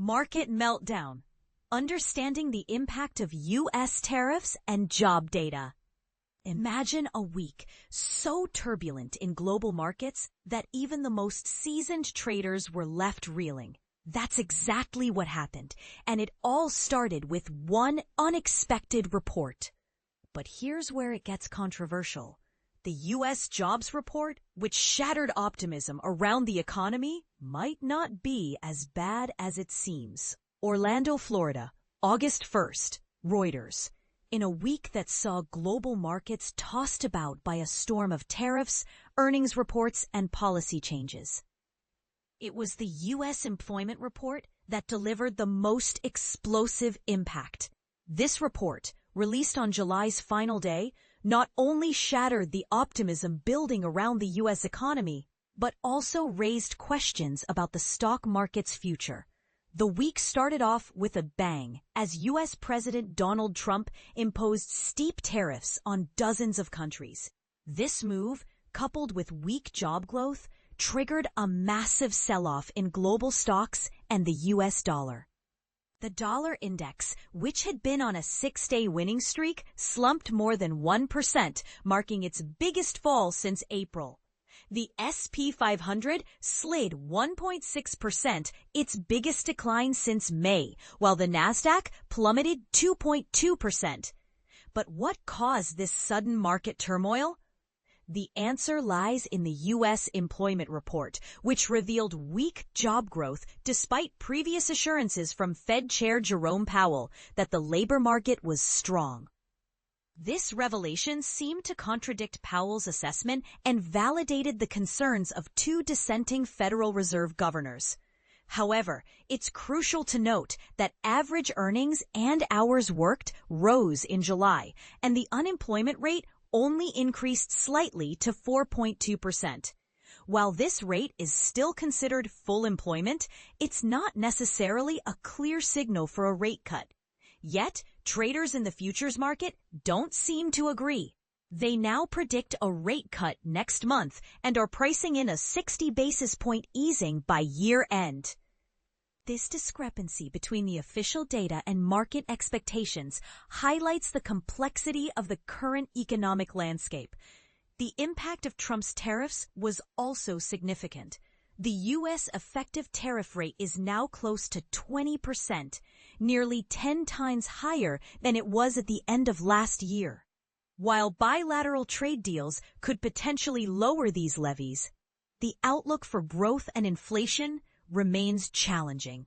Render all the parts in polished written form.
Market Meltdown. Understanding the impact of U.S. tariffs and job data. Imagine a week so turbulent in global markets that even the most seasoned traders were left reeling. That's exactly what happened, and it all started with one unexpected report. But here's where it gets controversial. The U.S. jobs report, which shattered optimism around the economy, might not be as bad as it seems. Orlando, Florida, August 1st, Reuters. In a week that saw global markets tossed about by a storm of tariffs, earnings reports, and policy changes. It was the U.S. employment report that delivered the most explosive impact. This report, released on July's final day, not only shattered the optimism building around the U.S. economy, but also raised questions about the stock market's future. The week started off with a bang as U.S. President Donald Trump imposed steep tariffs on dozens of countries. This move, coupled with weak job growth, triggered a massive sell-off in global stocks and the U.S. dollar. The dollar index, which had been on a 6-day winning streak, slumped more than 1%, marking its biggest fall since April. The S&P 500 slid 1.6%, its biggest decline since May, while the Nasdaq plummeted 2.2%. But what caused this sudden market turmoil? The answer lies in the U.S. employment report, which revealed weak job growth despite previous assurances from Fed Chair Jerome Powell that the labor market was strong. This revelation seemed to contradict Powell's assessment and validated the concerns of two dissenting Federal Reserve governors. However, it's crucial to note that average earnings and hours worked rose in July, and the unemployment rate only increased slightly to 4.2%. While this rate is still considered full employment, it's not necessarily a clear signal for a rate cut. Yet, traders in the futures market don't seem to agree. They now predict a rate cut next month and are pricing in a 60 basis point easing by year end. This discrepancy between the official data and market expectations highlights the complexity of the current economic landscape. The impact of Trump's tariffs was also significant. The U.S. effective tariff rate is now close to 20%, nearly 10 times higher than it was at the end of last year. While bilateral trade deals could potentially lower these levies, the outlook for growth and inflation remains challenging.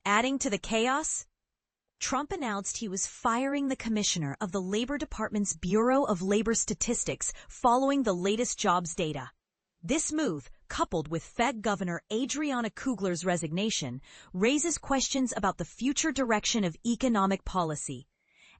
Adding to the chaos, Trump announced he was firing the commissioner of the Labor Department's Bureau of Labor Statistics following the latest jobs data. This move, coupled with Fed Governor Adriana Kugler's resignation, raises questions about the future direction of economic policy.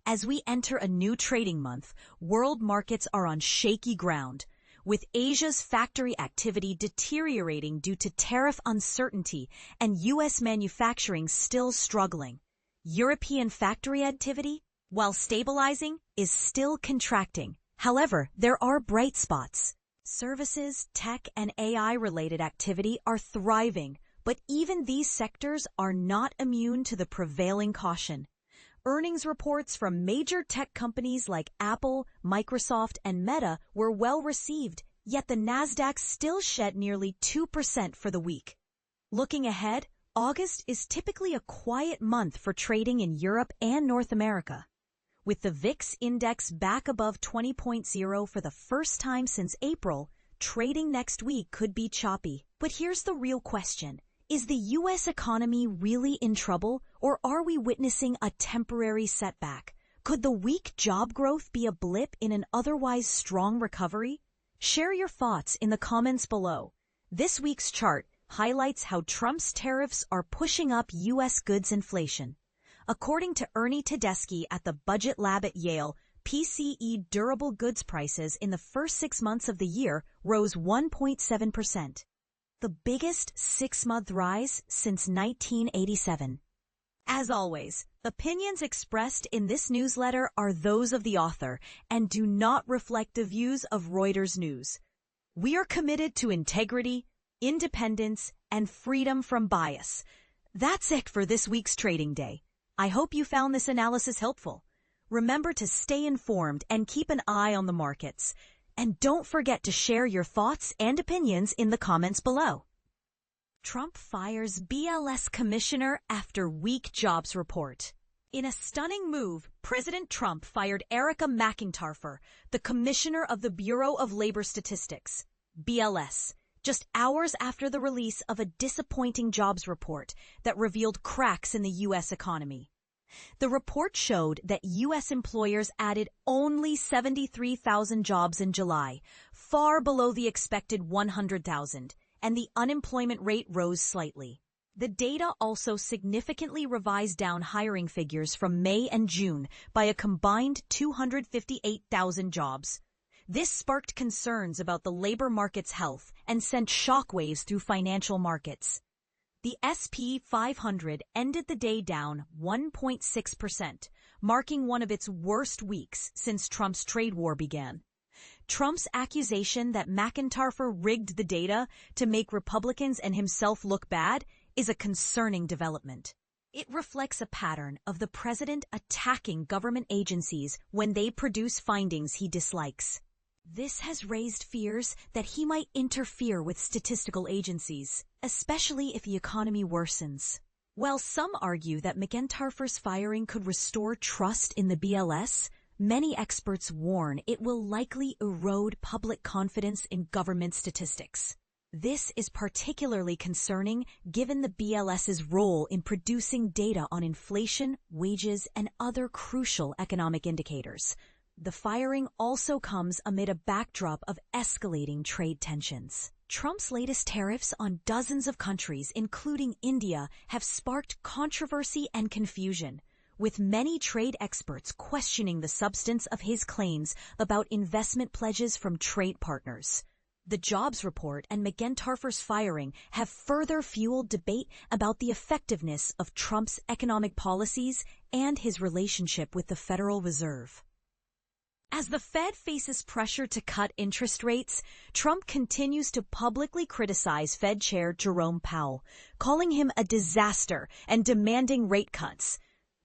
As we enter a new trading month, world markets are on shaky ground, with Asia's factory activity deteriorating due to tariff uncertainty and U.S. manufacturing still struggling. European factory activity, while stabilizing, is still contracting. However, there are bright spots. Services, tech, and AI-related activity are thriving, but even these sectors are not immune to the prevailing caution. Earnings reports from major tech companies like Apple, Microsoft, and Meta were well received, yet the Nasdaq still shed nearly 2% for the week. Looking ahead, August is typically a quiet month for trading in Europe and North America. With the VIX index back above 20.0 for the first time since April, trading next week could be choppy. But here's the real question. Is the U.S. economy really in trouble, or are we witnessing a temporary setback? Could the weak job growth be a blip in an otherwise strong recovery? Share your thoughts in the comments below. This week's chart highlights how Trump's tariffs are pushing up U.S. goods inflation. According to Ernie Tedeschi at the Budget Lab at Yale, PCE durable goods prices in the first 6 months of the year rose 1.7%. The biggest 6-month rise since 1987. As always, opinions expressed in this newsletter are those of the author and do not reflect the views of Reuters News. We are committed to integrity, independence, and freedom from bias. That's it for this week's trading day. I hope you found this analysis helpful. Remember to stay informed and keep an eye on the markets. And don't forget to share your thoughts and opinions in the comments below. Trump fires BLS commissioner after weak jobs report. In a stunning move, President Trump fired Erica McIntyre, the commissioner of the Bureau of Labor Statistics, BLS, just hours after the release of a disappointing jobs report that revealed cracks in the U.S. economy. The report showed that U.S. employers added only 73,000 jobs in July, far below the expected 100,000, and the unemployment rate rose slightly. The data also significantly revised down hiring figures from May and June by a combined 258,000 jobs. This sparked concerns about the labor market's health and sent shockwaves through financial markets. The S&P 500 ended the day down 1.6%, marking one of its worst weeks since Trump's trade war began. Trump's accusation that McIntyre rigged the data to make Republicans and himself look bad is a concerning development. It reflects a pattern of the president attacking government agencies when they produce findings he dislikes. This has raised fears that he might interfere with statistical agencies, especially if the economy worsens. While some argue that McIntyre's firing could restore trust in the BLS, many experts warn it will likely erode public confidence in government statistics. This is particularly concerning given the BLS's role in producing data on inflation, wages, and other crucial economic indicators. The firing also comes amid a backdrop of escalating trade tensions. Trump's latest tariffs on dozens of countries, including India, have sparked controversy and confusion, with many trade experts questioning the substance of his claims about investment pledges from trade partners. The jobs report and McIntyre's firing have further fueled debate about the effectiveness of Trump's economic policies and his relationship with the Federal Reserve. As the Fed faces pressure to cut interest rates, Trump continues to publicly criticize Fed Chair Jerome Powell, calling him a disaster and demanding rate cuts.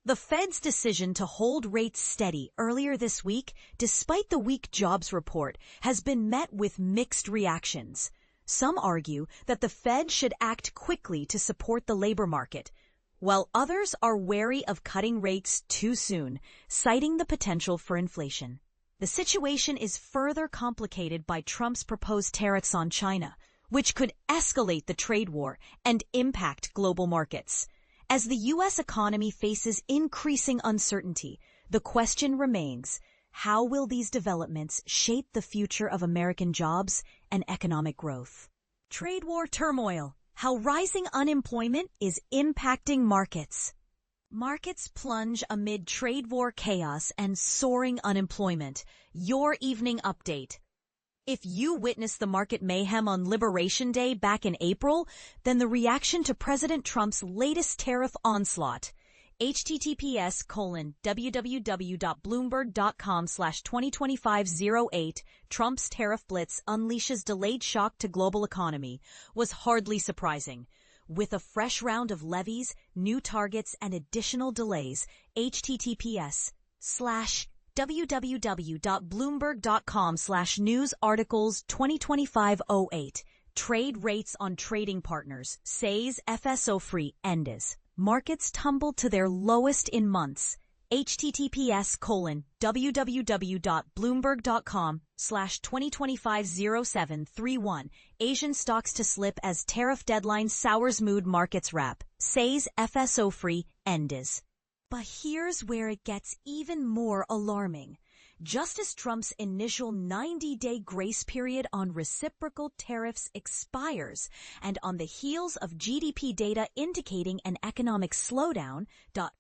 The Fed's decision to hold rates steady earlier this week, despite the weak jobs report, has been met with mixed reactions. Some argue that the Fed should act quickly to support the labor market, while others are wary of cutting rates too soon, citing the potential for inflation. The situation is further complicated by Trump's proposed tariffs on China, which could escalate the trade war and impact global markets. As the U.S. economy faces increasing uncertainty, the question remains, how will these developments shape the future of American jobs and economic growth? Trade war turmoil, how rising unemployment is impacting markets. Markets plunge amid trade war chaos and soaring unemployment. Your evening update. If you witnessed the market mayhem on Liberation Day back in April, then the reaction to President Trump's latest tariff onslaught. https://www.bloomberg.com/2025-08 Trump's tariff blitz unleashes delayed shock to global economy was hardly surprising. With a fresh round of levies, new targets, and additional delays, https://www.bloomberg.com/news articles 2025-08 Trade rates on trading partners, says FSO free endes. Markets tumbled to their lowest in months. https://www.bloomberg.com/2025-0731 Asian stocks to slip as tariff deadline sours mood markets wrap, says FSO free endes. But here's where it gets even more alarming. Just as Trump's initial 90-day grace period on reciprocal tariffs expires, and on the heels of GDP data indicating an economic slowdown,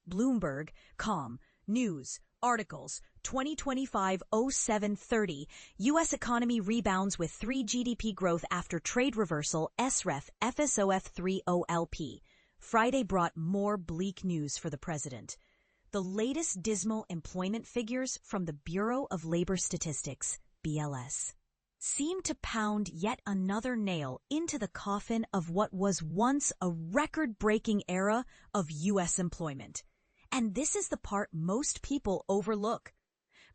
Bloomberg.com News Articles 2025-0730 U.S. economy rebounds with 3 GDP growth after trade reversal SREF FSOF3 OLP. Friday brought more bleak news for the president. The latest dismal employment figures from the Bureau of Labor Statistics, BLS. seem to pound yet another nail into the coffin of what was once a record-breaking era of U.S. employment. And this is the part most people overlook.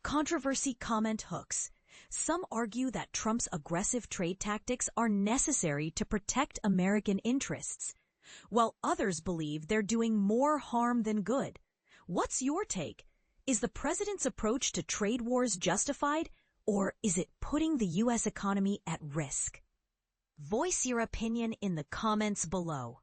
Controversy comment hooks. Some argue that Trump's aggressive trade tactics are necessary to protect American interests, while others believe they're doing more harm than good. What's your take? Is the president's approach to trade wars justified, or is it putting the U.S. economy at risk? Voice your opinion in the comments below.